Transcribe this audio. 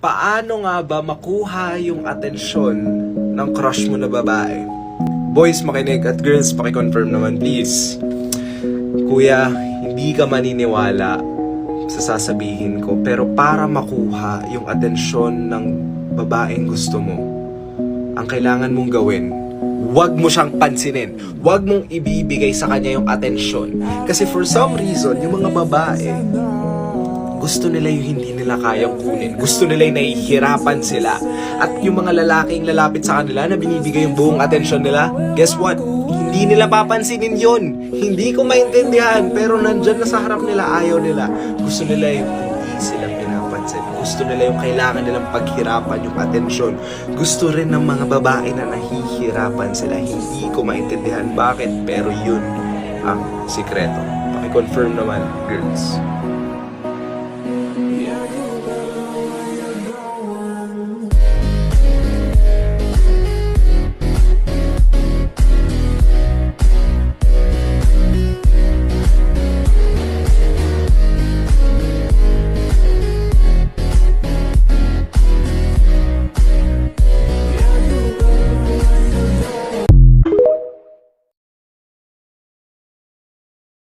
Paano nga ba makuha yung atensyon ng crush mo na babae? Boys, makinig, at girls, pakiconfirm naman please. Kuya, hindi ka maniniwala sa sasabihin ko, pero para makuha yung atensyon ng babaeng gusto mo, ang kailangan mong gawin, huwag mo siyang pansinin. Huwag mong ibibigay sa kanya yung atensyon. Kasi for some reason, yung mga babae, gusto nila yung hindi nila kayang kunin. Gusto nila yung nahihirapan sila. At yung mga lalaking lalapit sa kanila na binibigay yung buong atensyon nila, guess what? Hindi nila papansinin yon. Hindi ko maintindihan, pero nandyan na sa harap nila, ayaw nila. Gusto nila yung hindi sila pinapansin. Gusto nila yung kailangan nilang paghirapan yung atensyon. Gusto rin ng mga babae na nahihirapan sila. Hindi ko maintindihan bakit, pero yun ang sikreto. Pakiconfirm naman, girls.